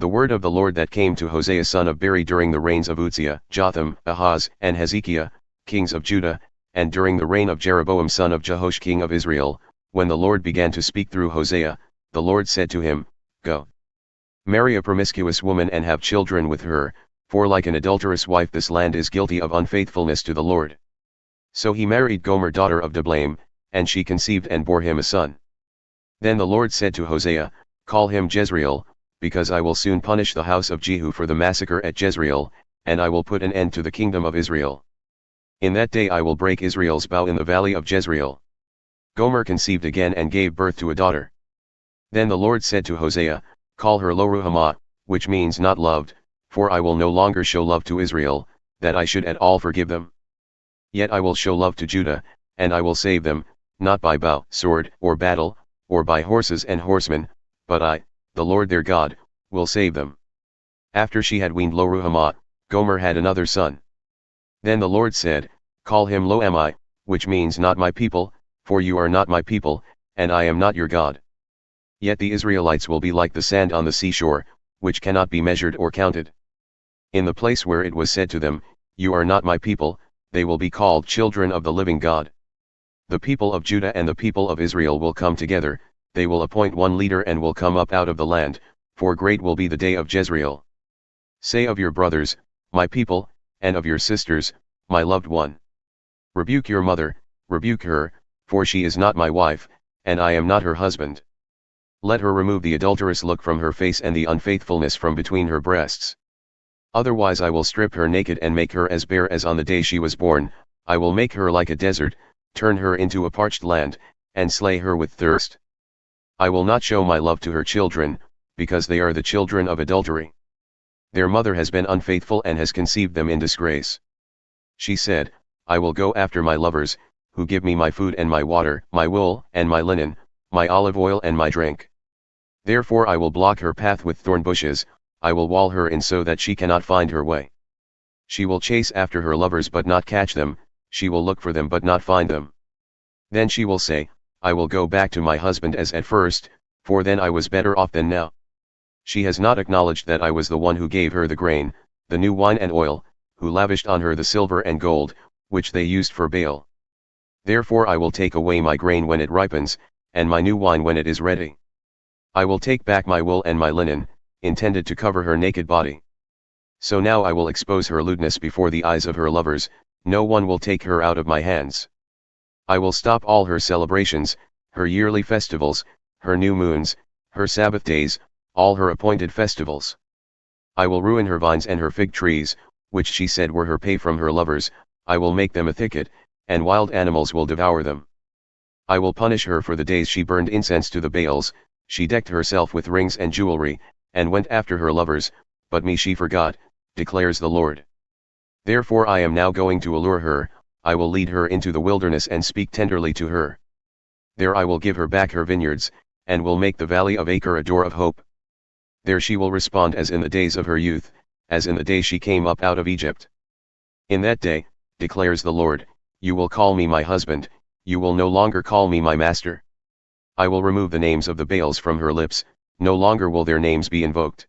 The word of the Lord that came to Hosea son of Beeri during the reigns of Uzziah, Jotham, Ahaz, and Hezekiah, kings of Judah, and during the reign of Jeroboam son of Jehoash king of Israel, when the Lord began to speak through Hosea, the Lord said to him, Go. Marry a promiscuous woman and have children with her, for like an adulterous wife this land is guilty of unfaithfulness to the Lord. So he married Gomer daughter of Diblaim, and she conceived and bore him a son. Then the Lord said to Hosea, Call him Jezreel, because I will soon punish the house of Jehu for the massacre at Jezreel, and I will put an end to the kingdom of Israel. In that day I will break Israel's bow in the valley of Jezreel. Gomer conceived again and gave birth to a daughter. Then the Lord said to Hosea, Call her Lo-Ruhamah, which means not loved, for I will no longer show love to Israel, that I should at all forgive them. Yet I will show love to Judah, and I will save them, not by bow, sword, or battle, or by horses and horsemen, but I, the Lord their God, will save them. After she had weaned Lo-Ruhamah, Gomer had another son. Then the Lord said, Call him Lo-Ammi, which means not my people, for you are not my people, and I am not your God. Yet the Israelites will be like the sand on the seashore, which cannot be measured or counted. In the place where it was said to them, You are not my people, they will be called children of the living God. The people of Judah and the people of Israel will come together, they will appoint one leader and will come up out of the land, for great will be the day of Jezreel. Say of your brothers, my people, and of your sisters, my loved one. Rebuke your mother, rebuke her, for she is not my wife, and I am not her husband. Let her remove the adulterous look from her face and the unfaithfulness from between her breasts. Otherwise I will strip her naked and make her as bare as on the day she was born, I will make her like a desert, turn her into a parched land, and slay her with thirst. I will not show my love to her children, because they are the children of adultery. Their mother has been unfaithful and has conceived them in disgrace. She said, I will go after my lovers, who give me my food and my water, my wool and my linen, my olive oil and my drink. Therefore I will block her path with thornbushes, I will wall her in so that she cannot find her way. She will chase after her lovers but not catch them, she will look for them but not find them. Then she will say, I will go back to my husband as at first, for then I was better off than now. She has not acknowledged that I was the one who gave her the grain, the new wine and oil, who lavished on her the silver and gold, which they used for Baal. Therefore I will take away my grain when it ripens, and my new wine when it is ready. I will take back my wool and my linen, intended to cover her naked body. So now I will expose her lewdness before the eyes of her lovers, no one will take her out of my hands. I will stop all her celebrations, her yearly festivals, her new moons, her Sabbath days, all her appointed festivals. I will ruin her vines and her fig trees, which she said were her pay from her lovers, I will make them a thicket, and wild animals will devour them. I will punish her for the days she burned incense to the Baals, she decked herself with rings and jewelry, and went after her lovers, but me she forgot, declares the Lord. Therefore I am now going to allure her, I will lead her into the wilderness and speak tenderly to her. There I will give her back her vineyards, and will make the Valley of Achor a door of hope. There she will respond as in the days of her youth, as in the day she came up out of Egypt. In that day, declares the Lord, you will call me my husband, you will no longer call me my master. I will remove the names of the Baals from her lips, no longer will their names be invoked.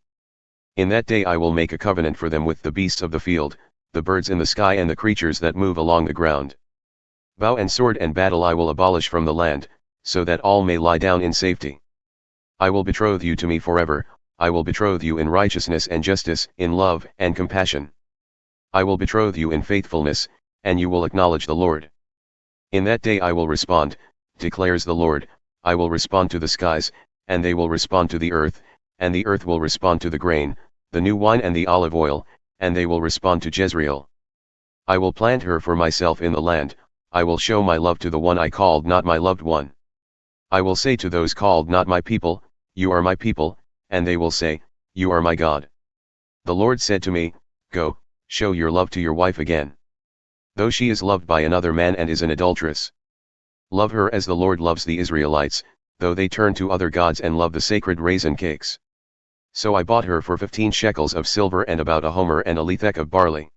In that day I will make a covenant for them with the beasts of the field, the birds in the sky and the creatures that move along the ground. Bow and sword and battle I will abolish from the land, so that all may lie down in safety. I will betroth you to me forever, I will betroth you in righteousness and justice, in love and compassion. I will betroth you in faithfulness, and you will acknowledge the Lord. In that day I will respond, declares the Lord, I will respond to the skies, and they will respond to the earth, and the earth will respond to the grain, the new wine and the olive oil, and they will respond to Jezreel. I will plant her for myself in the land, I will show my love to the one I called not my loved one. I will say to those called not my people, you are my people, and they will say, you are my God. The Lord said to me, go, show your love to your wife again. Though she is loved by another man and is an adulteress. Love her as the Lord loves the Israelites, though they turn to other gods and love the sacred raisin cakes. So I bought her for 15 shekels of silver and about a homer and a lethek of barley.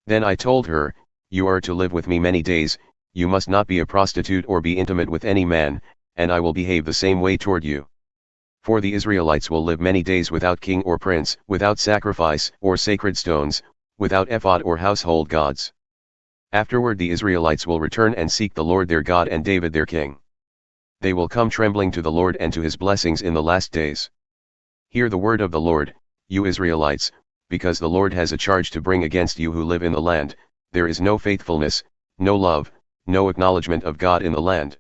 Then I told her, you are to live with me many days, you must not be a prostitute or be intimate with any man, and I will behave the same way toward you. For the Israelites will live many days without king or prince, without sacrifice, or sacred stones, without ephod or household gods. Afterward the Israelites will return and seek the Lord their God and David their king. They will come trembling to the Lord and to his blessings in the last days. Hear the word of the Lord, you Israelites, because the Lord has a charge to bring against you who live in the land. There is no faithfulness, no love, no acknowledgement of God in the land.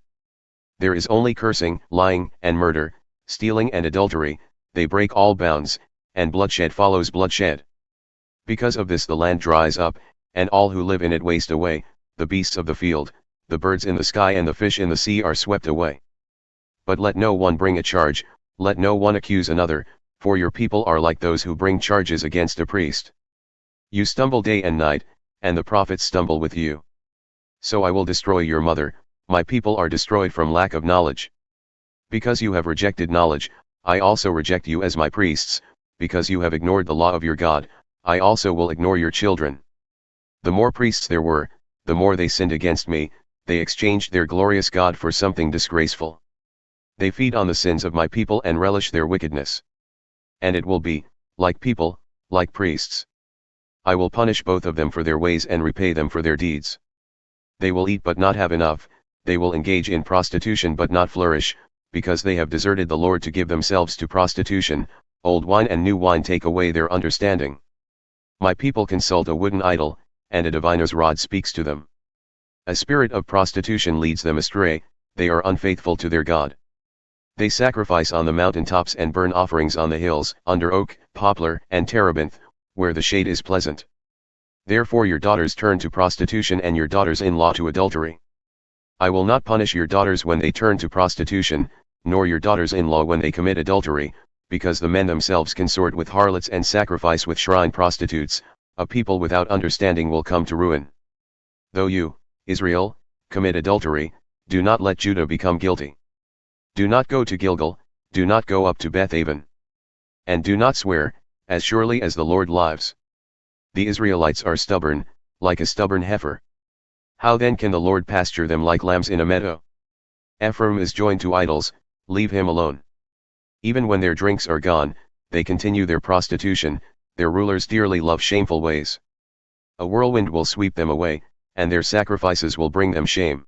There is only cursing, lying, and murder, stealing and adultery, they break all bounds, and bloodshed follows bloodshed. Because of this the land dries up, and all who live in it waste away, the beasts of the field, the birds in the sky and the fish in the sea are swept away. But let no one bring a charge, let no one accuse another, for your people are like those who bring charges against a priest. You stumble day and night, and the prophets stumble with you. So I will destroy your mother, my people are destroyed from lack of knowledge. Because you have rejected knowledge, I also reject you as my priests, because you have ignored the law of your God, I also will ignore your children. The more priests there were, the more they sinned against me, they exchanged their glorious God for something disgraceful. They feed on the sins of my people and relish their wickedness. And it will be, like people, like priests. I will punish both of them for their ways and repay them for their deeds. They will eat but not have enough, they will engage in prostitution but not flourish, because they have deserted the Lord to give themselves to prostitution. Old wine and new wine take away their understanding. My people consult a wooden idol, and a diviner's rod speaks to them. A spirit of prostitution leads them astray, they are unfaithful to their God. They sacrifice on the mountain tops and burn offerings on the hills, under oak, poplar, and terebinth, where the shade is pleasant. Therefore your daughters turn to prostitution and your daughters-in-law to adultery. I will not punish your daughters when they turn to prostitution, nor your daughters-in-law when they commit adultery, because the men themselves consort with harlots and sacrifice with shrine prostitutes. A people without understanding will come to ruin. Though you, Israel, commit adultery, do not let Judah become guilty. Do not go to Gilgal, do not go up to Beth-aven. And do not swear, as surely as the Lord lives. The Israelites are stubborn, like a stubborn heifer. How then can the Lord pasture them like lambs in a meadow? Ephraim is joined to idols, leave him alone. Even when their drinks are gone, they continue their prostitution, their rulers dearly love shameful ways. A whirlwind will sweep them away, and their sacrifices will bring them shame.